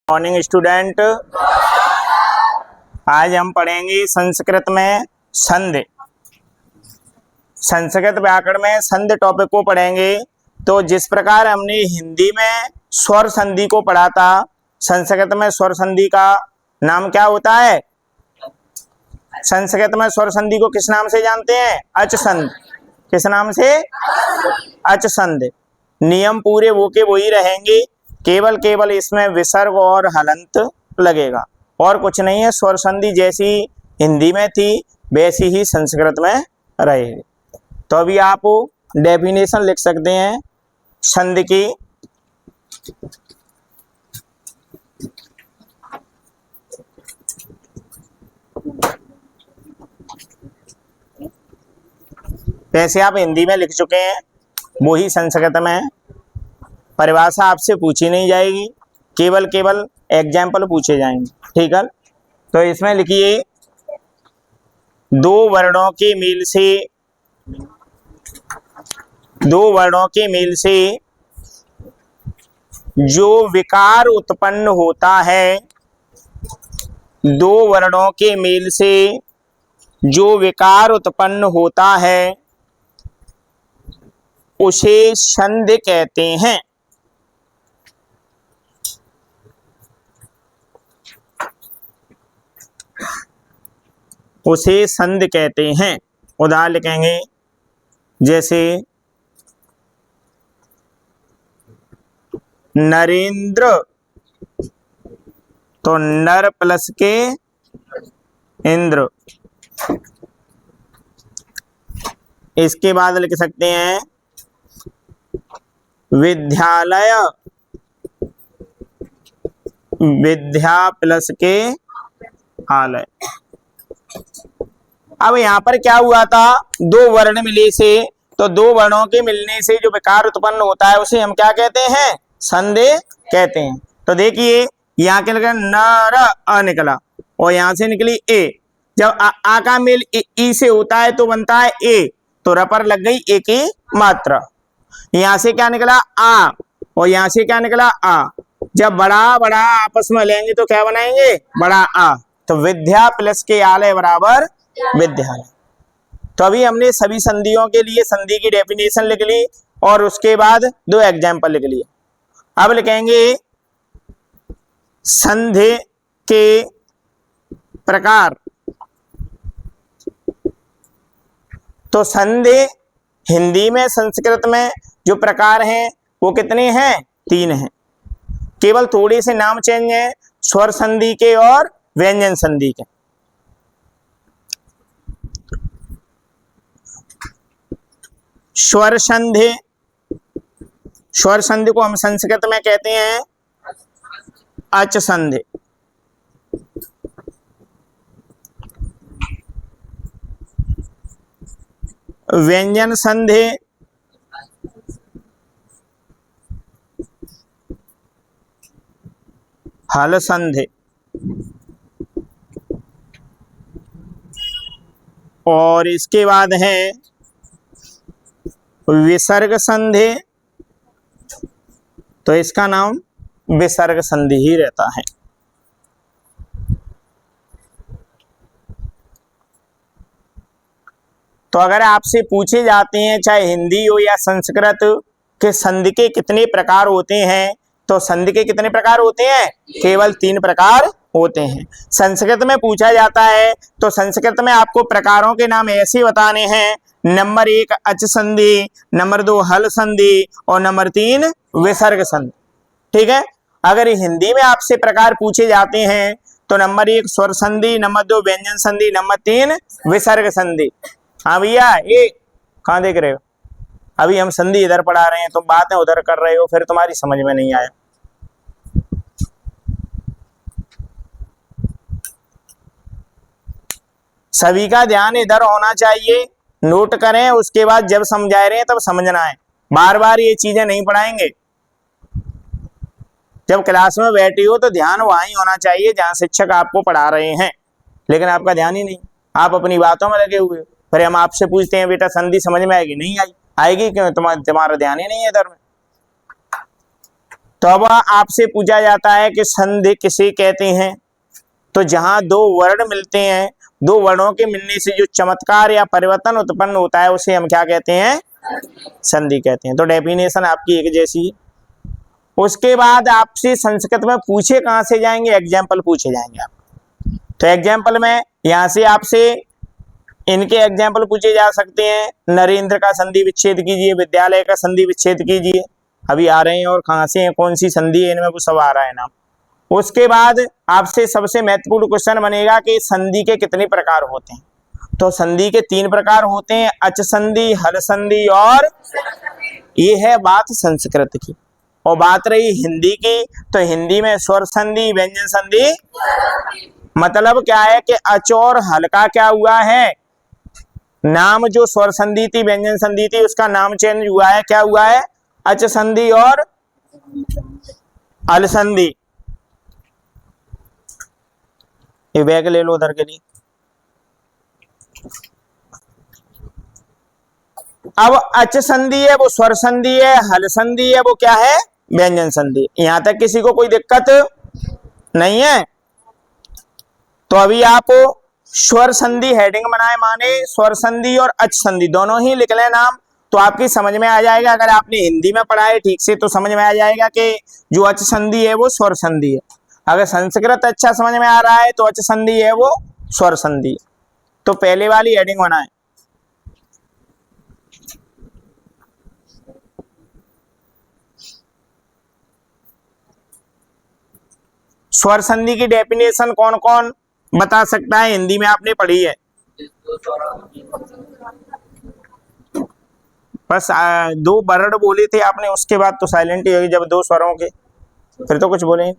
Morning student. आज हम पढ़ेंगे संस्कृत में संधि। संस्कृत व्याकरण में संधि टॉपिक को पढ़ेंगे। तो जिस प्रकार हमने हिंदी में स्वर संधि को पढ़ा था, संस्कृत में स्वर संधि का नाम क्या होता है? संस्कृत में स्वर संधि को किस नाम से जानते हैं? अच संधि। किस नाम से? अच संधि। नियम पूरे वो के वही रहेंगे, केवल इसमें विसर्ग और हलंत लगेगा और कुछ नहीं है। स्वर संधि जैसी हिंदी में थी वैसी ही संस्कृत में रहेगी। तो अभी आप डेफिनेशन लिख सकते हैं संधि की। वैसे आप हिंदी में लिख चुके हैं, वो ही संस्कृत में। परिभाषा आपसे पूछी नहीं जाएगी, केवल एग्जाम्पल पूछे जाएंगे। ठीक है, तो इसमें लिखिए दो वर्णों के मेल से जो विकार उत्पन्न होता है, दो वर्णों के मेल से जो विकार उत्पन्न होता है उसे संधि कहते हैं। उसे संधि कहते हैं। उदाहरण लिखेंगे जैसे नरेंद्र, तो नर प्लस के इंद्र। इसके बाद लिख सकते हैं विद्यालय, विद्या प्लस के आलय। अब यहाँ पर क्या हुआ था? दो वर्ण मिले से, तो दो वर्णों के मिलने से जो विकार उत्पन्न होता है उसे हम क्या कहते हैं? संधि कहते हैं। तो देखिए यहाँ के लगा न र अ निकला और यहाँ से निकली ए। जब आ का मेल ई से होता है तो बनता है ए, तो र पर लग गई ए की मात्रा। यहाँ से क्या निकला? आ, और यहाँ से क्या निकला? आ। जब बड़ा आपस में लेंगे तो क्या बनाएंगे? बड़ा आ। तो विद्या प्लस के आलय बराबर विद्यालय। तो अभी हमने सभी संधियों के लिए संधि की डेफिनेशन लिख ली और उसके बाद दो एग्जाम्पल लिख लिए। अब लिखेंगे संधि के प्रकार। तो संधि हिंदी में संस्कृत में जो प्रकार हैं वो कितने हैं? 3 हैं। केवल थोड़े से नाम चेंज हैं, स्वर संधि के और व्यंजन संधि के। स्वर संधि, स्वर संधि को हम संस्कृत में कहते हैं अच संधि। व्यंजन संधि हल संधि। और इसके बाद है विसर्ग संधि, तो इसका नाम विसर्ग संधि ही रहता है। तो अगर आपसे पूछे जाते हैं चाहे हिंदी हो या संस्कृत के संधि के कितने प्रकार होते हैं, तो संधि के कितने प्रकार होते हैं? केवल 3 प्रकार होते हैं। संस्कृत में पूछा जाता है तो संस्कृत में आपको प्रकारों के नाम ऐसे बताने हैं। नंबर 1 अच संधि, नंबर 2 हल संधि और नंबर 3 विसर्ग संधि। ठीक है। अगर हिंदी में आपसे प्रकार पूछे जाते हैं तो नंबर 1 स्वर संधि, नंबर 2 व्यंजन संधि, नंबर 3 विसर्ग संधि। हाँ भैया, ये कहाँ देख रहे हो? अभी हम संधि इधर पढ़ा रहे हैं, तुम बातें उधर कर रहे हो, फिर तुम्हारी समझ में नहीं आया। सभी का ध्यान इधर होना चाहिए। नोट करें, उसके बाद जब समझा रहे हैं तब समझना है। बार बार ये चीजें नहीं पढ़ाएंगे। जब क्लास में बैठी हो तो ध्यान वहां ही होना चाहिए जहां शिक्षक आपको पढ़ा रहे हैं, लेकिन आपका ध्यान ही नहीं, आप अपनी बातों में लगे हुए। फिर हम आपसे पूछते हैं बेटा संधि समझ में आएगी? नहीं आएगी। क्यों? तुम्हारा ध्यान ही नहीं है इधर में। तो अब आपसे पूछा जाता है कि संधि किसे कहते हैं। तो जहां दो वर्ण मिलते हैं, दो वर्णों के मिलने से जो चमत्कार या परिवर्तन उत्पन्न होता है उसे हम क्या कहते हैं, संधि कहते हैं। तो डेफिनेशन आपकी एक जैसी है। उसके बाद आपसे संस्कृत में पूछे कहां से जाएंगे, एग्जाम्पल पूछे जाएंगे आप। तो एग्जाम्पल में यहां से आपसे इनके एग्जाम्पल पूछे जा सकते हैं। नरेंद्र का संधि विच्छेद कीजिए, विद्यालय का संधि विच्छेद कीजिए, अभी आ रहे हैं, और कहां से हैं, कौन सी संधि है इनमें, वो सब आ रहा है नाम। उसके बाद आपसे सबसे महत्वपूर्ण क्वेश्चन बनेगा कि संधि के कितने प्रकार होते हैं। तो संधि के 3 प्रकार होते हैं, अच संधि, हल संधि और ये है बात संस्कृत की। और बात रही हिंदी की, तो हिंदी में स्वर संधि, व्यंजन संधि। मतलब क्या है कि अच और हल का क्या हुआ है, नाम जो स्वर संधि थी, व्यंजन संधि थी, उसका नाम चेंज हुआ है। क्या हुआ है, अच संधि और हल संधि। ये बैग ले लो उधर के लिए। अब अच संधि है वो स्वर संधि है, हल संधि है वो क्या है, व्यंजन संधि। यहां तक किसी को कोई दिक्कत नहीं है। तो अभी आप स्वर संधि हेडिंग बनाए, माने स्वर संधि और अच संधि दोनों ही लिख लें नाम, तो आपकी समझ में आ जाएगा। अगर आपने हिंदी में पढ़ा है ठीक से तो समझ में आ जाएगा कि जो अच संधि है वो स्वर संधि है। अगर संस्कृत अच्छा समझ में आ रहा है तो अच संधि है वो स्वर संधि है। तो पहले वाली हेडिंग बनाए, स्वर संधि की डेफिनेशन कौन कौन बता सकता है, हिंदी में आपने पढ़ी है। बस 2 वर्ण बोले थे आपने, उसके बाद तो साइलेंट ही होगी जब 2 स्वरों के, फिर तो कुछ बोले।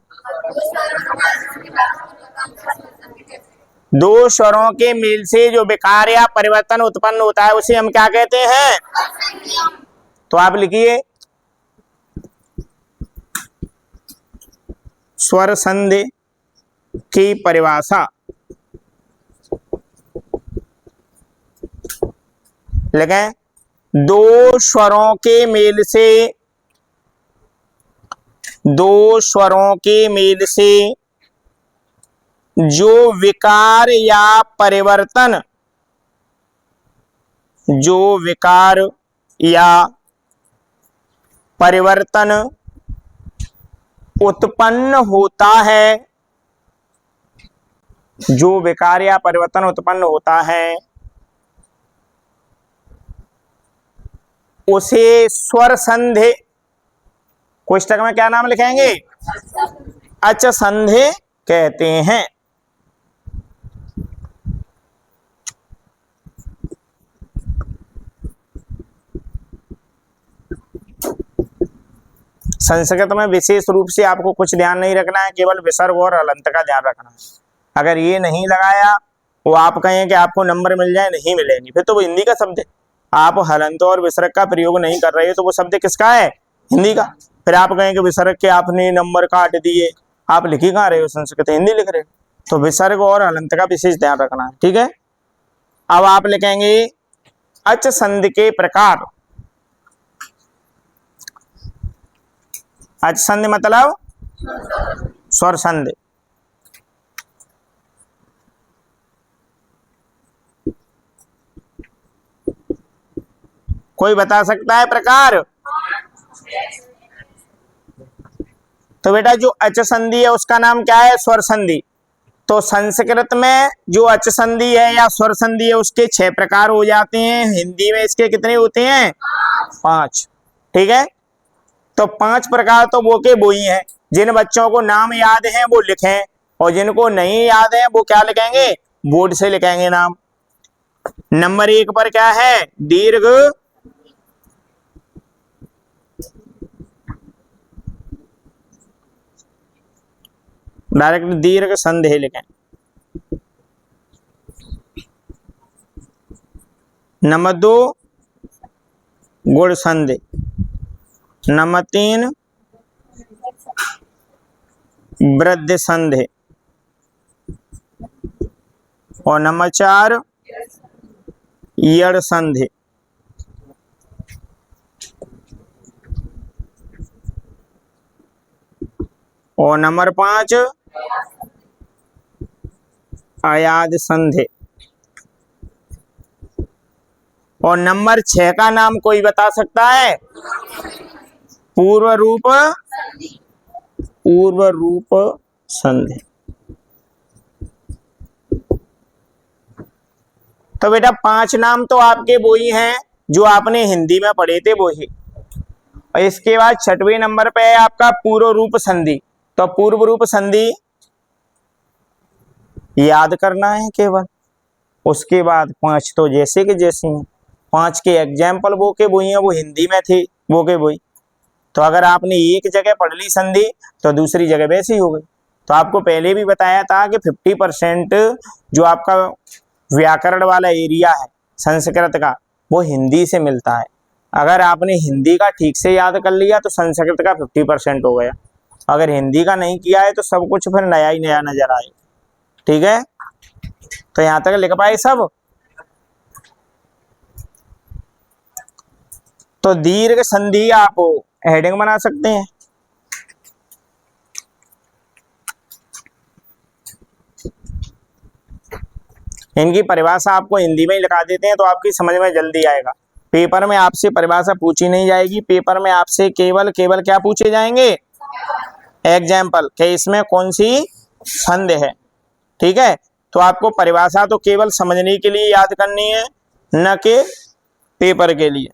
2 स्वरों के मेल से जो विकार या परिवर्तन उत्पन्न होता है उसे हम क्या कहते हैं। तो आप लिखिए स्वर संधि की परिभाषा, लिखें 2 स्वरों के मेल से, 2 स्वरों के मेल से जो विकार या परिवर्तन, जो विकार या परिवर्तन उत्पन्न होता है, जो विकार या परिवर्तन उत्पन्न होता है उसे स्वर संधि, कोष्टक में क्या नाम लिखेंगे, अच संधि कहते हैं। संस्कृत में विशेष रूप से आपको कुछ ध्यान नहीं रखना है, केवल विसर्ग और हलंत का ध्यान रखना है। अगर ये नहीं लगाया वो आप कहें कि आपको नंबर मिल जाए, नहीं मिलेंगे, फिर तो वो हिंदी का शब्द है। आप हलंत और विसर्ग का प्रयोग नहीं कर रहे हो तो वो शब्द किसका है, हिंदी का। फिर आप कहें कि विसर्ग के आपने नंबर काट दिए, आप लिख ही कहाँ रहे हो, संस्कृत हिंदी लिख रहे हो। तो विसर्ग और हलंत का विशेष ध्यान रखना है, ठीक है। अब आप लिखेंगे अच संधि के प्रकार। अच संधि मतलब स्वर संधि। कोई बता सकता है प्रकार। तो बेटा जो अच संधि है उसका नाम क्या है, स्वर संधि। तो संस्कृत में जो अच संधि है या स्वर संधि है उसके 6 प्रकार हो जाते हैं, हिंदी में इसके कितने होते हैं, 5, ठीक है। तो 5 प्रकार तो वो के वो ही हैं। जिन बच्चों को नाम याद है वो लिखें, और जिनको नहीं याद है वो क्या लिखेंगे, बोर्ड से लिखेंगे नाम। नंबर 1 पर क्या है, दीर्घ, डायरेक्ट दीर्घ संधि लिखें। नंबर 2 गुण संधि। नंबर 3 वृद्धि संधि। और नंबर 4 यड़ संधि। और नंबर 5 अयाद संधि। और नंबर 6 का नाम कोई बता सकता है? पूर्व रूप संधि। तो बेटा 5 नाम तो आपके वो ही हैं जो आपने हिंदी में पढ़े थे वो ही। और इसके बाद 6वें नंबर पे है आपका पूर्व रूप संधि। तो पूर्व रूप संधि याद करना है केवल। उसके बाद 5 तो जैसे के जैसे हैं, 5 के एग्जाम्पल वो के वो ही हैं, वो हिंदी में थे वो के वही। तो अगर आपने एक जगह पढ़ ली संधि तो दूसरी जगह वैसी हो गई। तो आपको पहले भी बताया था कि 50% जो आपका व्याकरण वाला एरिया है संस्कृत का वो हिंदी से मिलता है। अगर आपने हिंदी का ठीक से याद कर लिया तो संस्कृत का 50% हो गया। अगर हिंदी का नहीं किया है तो सब कुछ फिर नया ही नया नजर आए। ठीक है, तो यहां तक लिख पाए सब। तो दीर्घ संधि आप हेडिंग बना सकते हैं। इनकी परिभाषा आपको हिंदी में ही लिखा देते हैं तो आपकी समझ में जल्दी आएगा। पेपर में आपसे परिभाषा पूछी नहीं जाएगी, पेपर में आपसे केवल क्या पूछे जाएंगे? एग्जाम्पल कि इसमें कौन सी संधि है। ठीक है, तो आपको परिभाषा तो केवल समझने के लिए याद करनी है, न कि पेपर के लिए।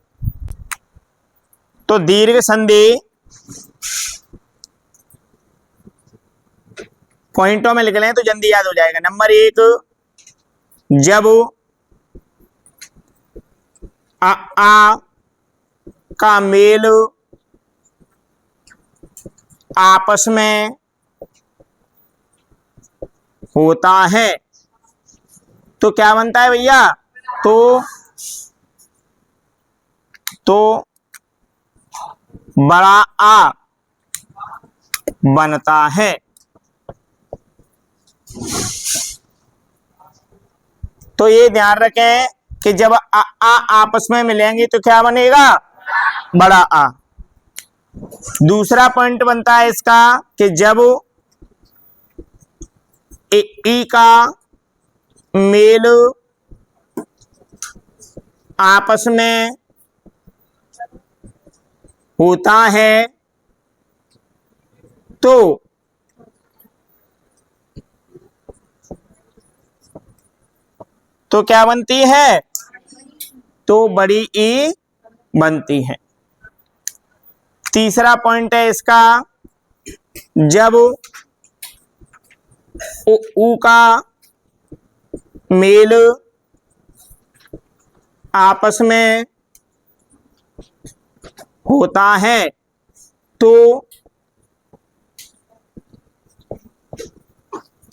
तो दीर्घ संधि पॉइंटों में लिख लें तो जल्दी याद हो जाएगा। नंबर 1, जब आ का मेल आपस में होता है तो क्या बनता है भैया? तो बड़ा आ बनता है। तो ये ध्यान रखें कि जब आ आपस में मिलेंगे तो क्या बनेगा? बड़ा आ। दूसरा पॉइंट बनता है इसका कि जब ई का मेल आपस में होता है तो क्या बनती है? तो बड़ी ई बनती है। तीसरा पॉइंट है इसका, जब ऊ का मेल आपस में होता है तो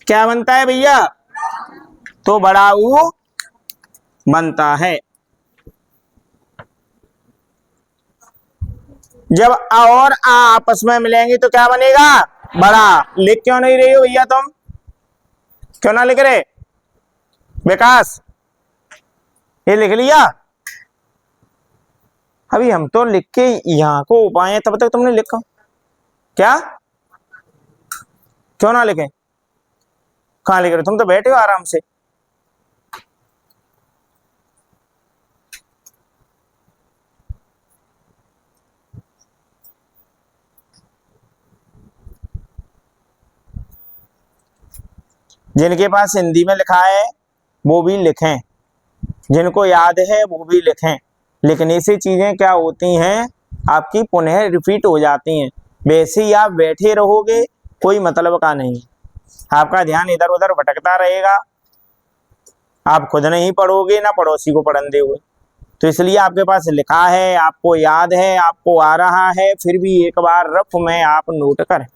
क्या बनता है भैया? तो बड़ा ऊ बनता है। जब आ और आ आपस में मिलेंगे तो क्या बनेगा? बड़ा। लिख क्यों नहीं रही हो भैया तुम? क्यों ना लिख रहे? विकास ये लिख लिया? अभी हम तो लिख के यहां को पाए तब तक तुमने लिखा क्या? क्यों ना लिखे? कहां लिख रहे? तुम तो बैठे हो आराम से। जिनके पास हिंदी में लिखा है वो भी लिखें, जिनको याद है वो भी लिखें। लिखने से चीजें क्या होती हैं, आपकी पुनः रिपीट हो जाती हैं। वैसे ही आप बैठे रहोगे कोई मतलब का नहीं, आपका ध्यान इधर उधर भटकता रहेगा, आप खुद नहीं पढ़ोगे ना पड़ोसी को पढ़ने दोगे। तो इसलिए आपके पास लिखा है, आपको याद है, आपको आ रहा है, फिर भी एक बार रफ में आप नोट करें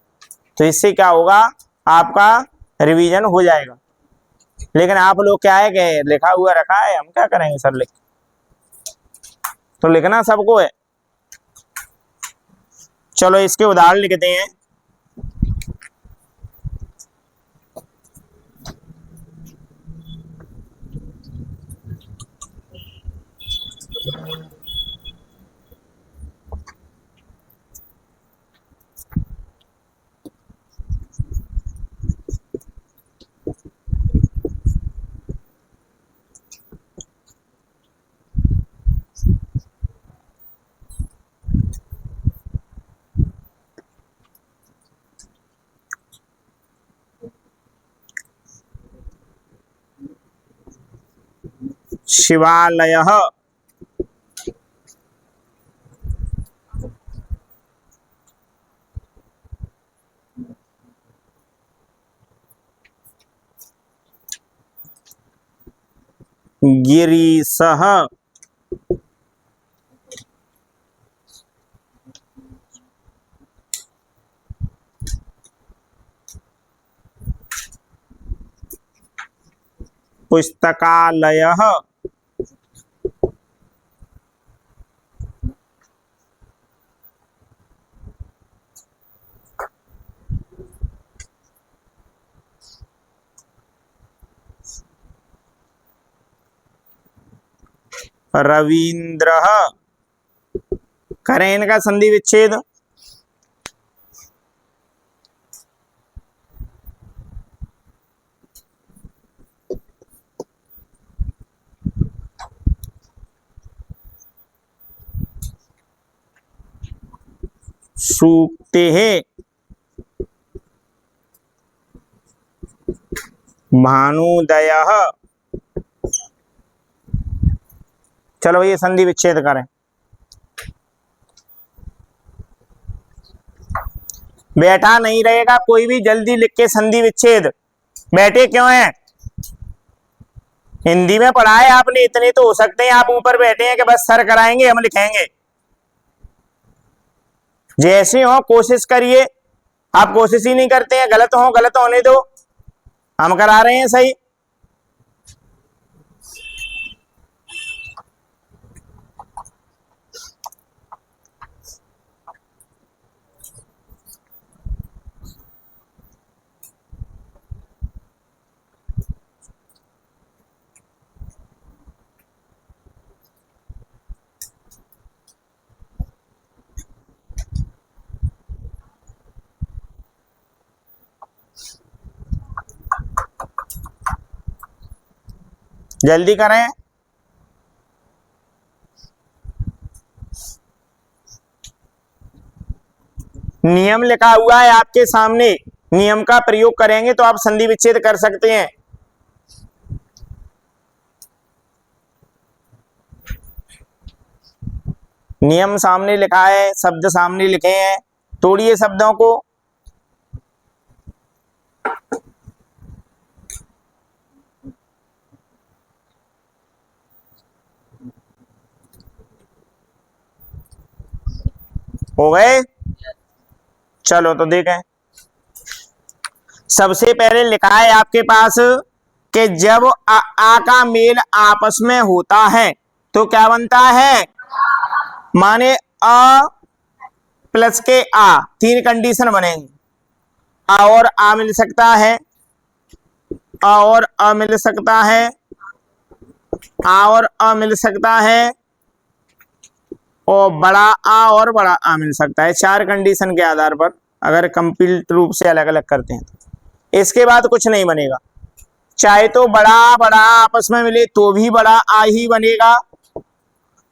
तो इससे क्या होगा, आपका रिवीजन हो जाएगा। लेकिन आप लोग क्या है कि लिखा हुआ रखा है, हम क्या करेंगे सर लिख, तो लिखना सबको है। चलो इसके उदाहरण लिखते हैं। शिवालयः। गिरीशः। पुस्तकालयः। रवींद्रः। करें इनका संधि विच्छेद। सूक्तेः। भानुदयः। चलो ये संधि विच्छेद करें। बैठा नहीं रहेगा कोई भी, जल्दी लिख के संधि विच्छेद। बैठे क्यों हैं? हिंदी में पढ़ा है आपने, इतने तो हो सकते हैं आप ऊपर बैठे हैं कि बस सर कराएंगे हम लिखेंगे। जैसे हो कोशिश करिए। आप कोशिश ही नहीं करते हैं, गलत हो गलत होने दो, हम करा रहे हैं सही। जल्दी करें। नियम लिखा हुआ है आपके सामने, नियम का प्रयोग करेंगे तो आप संधि विच्छेद कर सकते हैं। नियम सामने लिखा है, शब्द सामने लिखे हैं, तोड़िए शब्दों को। हो गए? चलो तो देखें। सबसे पहले लिखा है आपके पास कि जब आ का मेल आपस में होता है तो क्या बनता है? माने अ प्लस के आ, तीन कंडीशन बनेंगी। आ और आ मिल सकता है, आ और अ मिल सकता है, आ और अ मिल सकता है, और बड़ा आ और बड़ा आ मिल सकता है। चार कंडीशन के आधार पर अगर कंप्लीट रूप से अलग अलग करते हैं तो इसके बाद कुछ नहीं बनेगा। चाहे तो बड़ा बड़ा आपस में मिले तो भी बड़ा आ ही बनेगा,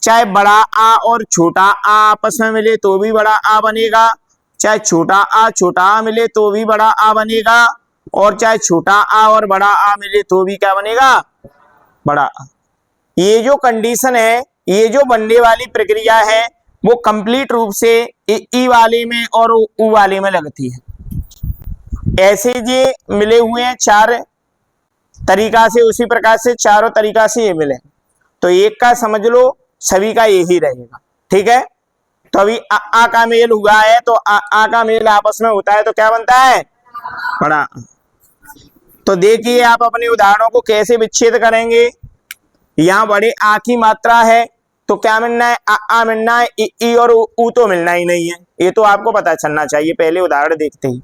चाहे बड़ा आ और छोटा आ आपस में मिले तो भी बड़ा आ बनेगा, चाहे छोटा आ मिले तो भी बड़ा आ बनेगा, और चाहे छोटा आ और बड़ा आ मिले तो भी क्या बनेगा? बड़ा आ। ये जो कंडीशन है, ये जो बनने वाली प्रक्रिया है वो कंप्लीट रूप से ई वाले में और ऊ वाले में लगती है। ऐसे ये मिले हुए हैं चार तरीका से, उसी प्रकार से चारों तरीका से ये मिले, तो एक का समझ लो सभी का यही रहेगा। ठीक है, तो अभी आ का मेल हुआ है तो आ का मेल आपस में होता है तो क्या बनता है? बड़ा आ। तो देखिए आप अपने उदाहरणों को कैसे विच्छेद करेंगे। यहाँ बड़े आ की मात्रा है तो क्या मिलना है? आ मिलना है, ई और ऊ तो मिलना ही नहीं है, ये तो आपको पता चलना चाहिए पहले उदाहरण देखते ही।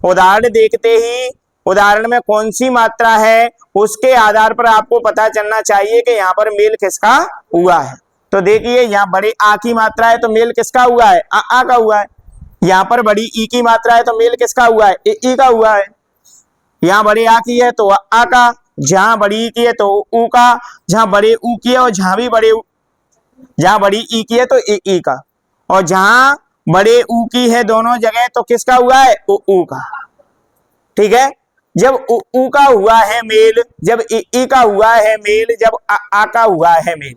उदाहरण देखते ही उदाहरण में कौन सी मात्रा है उसके आधार पर आपको पता चलना चाहिए कि यहाँ पर मेल किसका हुआ है। तो देखिए यहाँ बड़े आ की मात्रा है तो मेल किसका हुआ है? आ का हुआ है। यहाँ पर बड़ी ई की मात्रा है तो मेल किसका हुआ है? ई का हुआ है। यहाँ बड़े आ की है तो आ का, जहां बड़ी ई की है तो ऊ का, जहां बड़े ऊ की है और जहां भी बड़े जहां बड़ी ई की है तो ई का, और जहां बड़े ऊ की है दोनों जगह तो किसका हुआ है? ऊ का। ठीक है, जब उ का हुआ है मेल, जब ई का हुआ है मेल, जब आ का हुआ है मेल।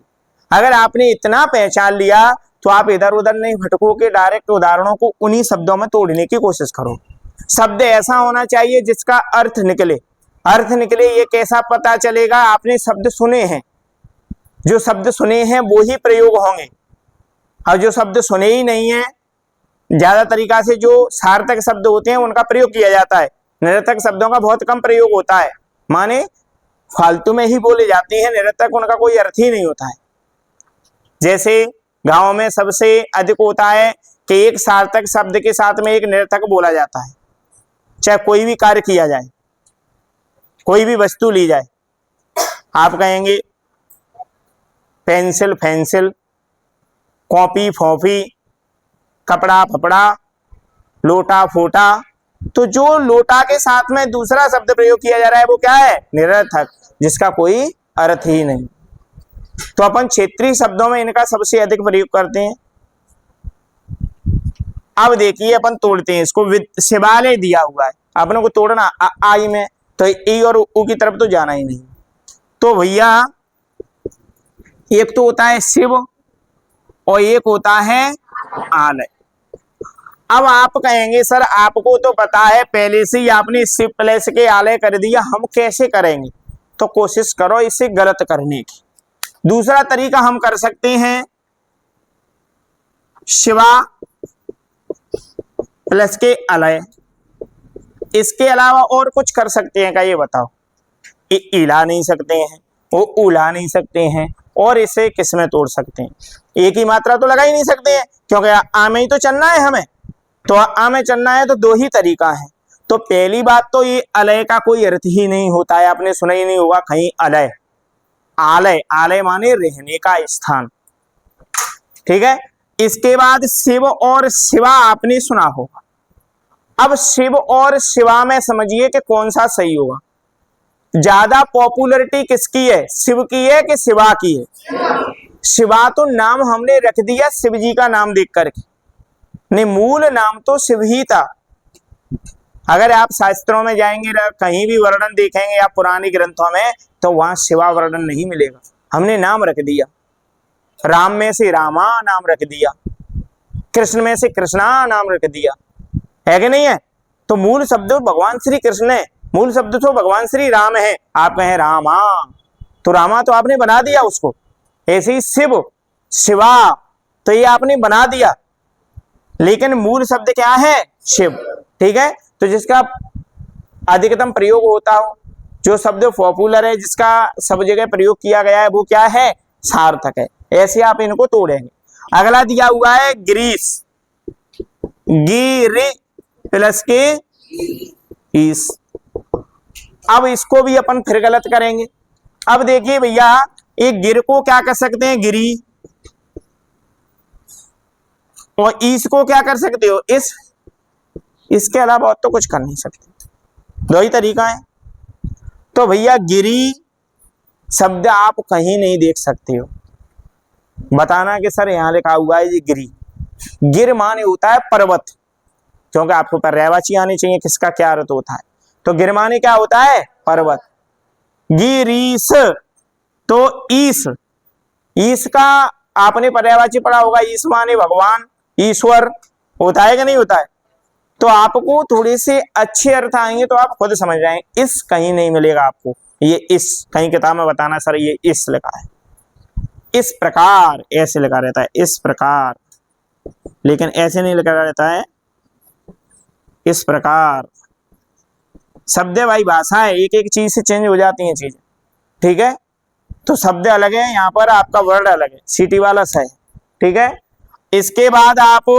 अगर आपने इतना पहचान लिया तो आप इधर उधर नहीं भटको के डायरेक्ट उदाहरणों को उन्हीं शब्दों में तोड़ने की कोशिश करो। शब्द ऐसा होना चाहिए जिसका अर्थ निकले। अर्थ निकले ये कैसा पता चलेगा? आपने शब्द सुने हैं, जो शब्द सुने हैं वो ही प्रयोग होंगे, और जो शब्द सुने ही नहीं है, ज्यादा तरीका से जो सार्थक शब्द होते हैं उनका प्रयोग किया जाता है, निरर्थक शब्दों का बहुत कम प्रयोग होता है, माने फालतू में ही बोले जाते हैं, निरर्थक उनका कोई अर्थ ही नहीं होता है। जैसे गांव में सबसे अधिक होता है कि एक सार्थक शब्द के साथ में एक निरर्थक बोला जाता है। चाहे कोई भी कार्य किया जाए, कोई भी वस्तु ली जाए, आप कहेंगे पेंसिल फेंसिल, कॉपी फोपी, कपड़ा फपड़ा, लोटा फोटा, तो जो लोटा के साथ में दूसरा शब्द प्रयोग किया जा रहा है वो क्या है? निरर्थक, जिसका कोई अर्थ ही नहीं। तो अपन क्षेत्रीय शब्दों में इनका सबसे अधिक प्रयोग करते हैं। अब देखिए अपन तोड़ते हैं इसको। शिवालय दिया हुआ है, अपने को तोड़ना आई में, तो ई और उ की तरफ तो जाना ही नहीं। तो भैया एक तो होता है शिव और एक होता है आलय। अब आप कहेंगे सर आपको तो पता है पहले से ही, आपने शिव प्लस के आलय कर दिया, हम कैसे करेंगे? तो कोशिश करो इसे गलत करने की। दूसरा तरीका हम कर सकते हैं, शिवा प्लस के अलय। इसके अलावा और कुछ कर सकते हैं क्या ये बताओ? इला नहीं सकते हैं, वो उला नहीं सकते हैं, और इसे किस में तोड़ सकते हैं? एक ही मात्रा तो लगा ही नहीं सकते हैं, क्योंकि आ में ही तो चलना है हमें। तो आ में चलना है तो दो ही तरीका है। तो पहली बात तो ये अलय का कोई अर्थ ही नहीं होता है, आपने सुना ही नहीं होगा कहीं अलय। आलय, आलय माने रहने का स्थान, ठीक है। इसके बाद शिव और शिवा आपने सुना होगा। अब शिव और शिवा में समझिए कि कौन सा सही होगा। ज्यादा पॉपुलरिटी किसकी है? शिव की है कि शिवा की है? शिवा तो नाम हमने रख दिया शिव जी का नाम देख करके, नहीं मूल नाम तो शिव ही था। अगर आप शास्त्रों में जाएंगे, कहीं भी वर्णन देखेंगे या पुराने ग्रंथों में, तो वहां शिवा वर्णन नहीं मिलेगा। हमने नाम रख दिया, राम में से रामा नाम रख दिया, कृष्ण में से कृष्णा नाम रख दिया, है कि नहीं है? तो मूल शब्द भगवान श्री कृष्ण है, मूल शब्द तो भगवान श्री राम है। आप कहें रामा, तो रामा तो आपने बना दिया उसको। ऐसे ही शिव, शिवा, तो ये आपने बना दिया, लेकिन मूल शब्द क्या है? शिव, ठीक है। तो जिसका अधिकतम प्रयोग होता हो, जो शब्द पॉपुलर है, जिसका सब जगह प्रयोग किया गया है, वो क्या है? सार्थक है। ऐसे आप इनको तोड़ेंगे। अगला दिया हुआ है ग्रीस, गिरी प्लस के ईस। अब इसको भी अपन फिर गलत करेंगे। अब देखिए भैया, एक गिर को क्या कर सकते हैं? गिरी, और ईस को क्या कर सकते हो? इस। इसके अलावा और तो कुछ कर नहीं सकते, दो ही तरीका है। तो भैया गिरी शब्द आप कहीं नहीं देख सकते हो। बताना कि सर यहां लिखा हुआ है ये गिरी। गिर माने होता है पर्वत, क्योंकि आपको पर्यायवाची आनी चाहिए किसका क्या अर्थ होता है। तो गिर माने क्या होता है? पर्वत। गिरीस, तो ईस, ईस का आपने पर्यायवाची पढ़ा होगा, ईस माने भगवान, ईश्वर, होता है कि नहीं होता है? तो आपको थोड़े से अच्छे अर्थ आएंगे तो आप खुद समझ जाएंगे। इस कहीं नहीं मिलेगा आपको, ये इस कहीं किताब में बताना सर ये इस लिखा है, इस प्रकार ऐसे लिखा रहता है, इस प्रकार, लेकिन ऐसे नहीं लिखा रहता है, इस प्रकार। शब्द भाई भाषा है, एक एक चीज से चेंज हो जाती हैं चीजें, ठीक है। तो शब्द अलग है, यहाँ पर आपका वर्ड अलग है, सीटी वाला सा है, ठीक है। इसके बाद आप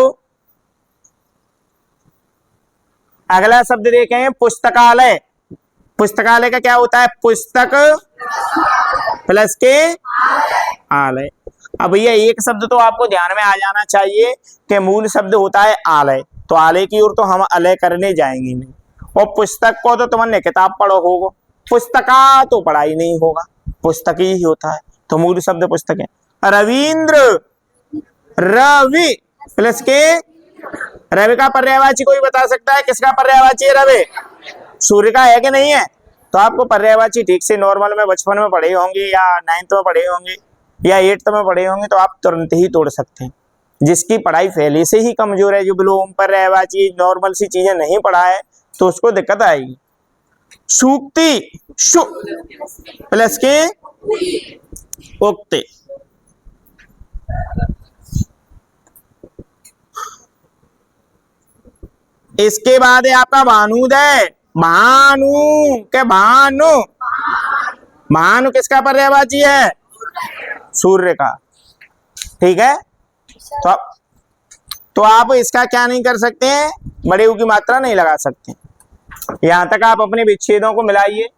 अगला शब्द देखें, पुस्तकालय। पुस्तकालय का क्या होता है? पुस्तक प्लस के आलय। अब भैया एक शब्द तो आपको ध्यान में आ जाना चाहिए कि मूल शब्द होता है आलय, तो आलय की ओर तो हम अलय करने जाएंगे नहीं। और पुस्तक को तो तुमने किताब पढ़ो होगा, पुस्तका तो पढ़ा ही नहीं होगा, पुस्तक ही होता है, तो मूल शब्द पुस्तक है। रविंद्र, रवि प्लस के, रवि का पर्यायवाची कोई बता सकता है? किसका पर्यायवाची है रवि? सूर्य का है कि नहीं है? तो आपको पर्यायवाची ठीक से नॉर्मल में बचपन में पढ़े होंगे या 9th में पढ़े होंगे या 8th में पढ़े होंगे, तो आप तुरंत ही तोड़ सकते हैं। जिसकी पढ़ाई पहले से ही कमजोर है, जो विलोम पर्यायवाची नॉर्मल सी चीजें नहीं पढ़ा है, तो उसको दिक्कत आएगी। सूक्ति शु प्लस के उक्ति। इसके बाद है आपका भानुदय। भानु के भानु, भानु किसका पर्यायवाची है? सूर्य का। ठीक है, तो आप इसका क्या नहीं कर सकते हैं, बड़े ऊ की मात्रा नहीं लगा सकते। यहां तक आप अपने विच्छेदों को मिलाइए।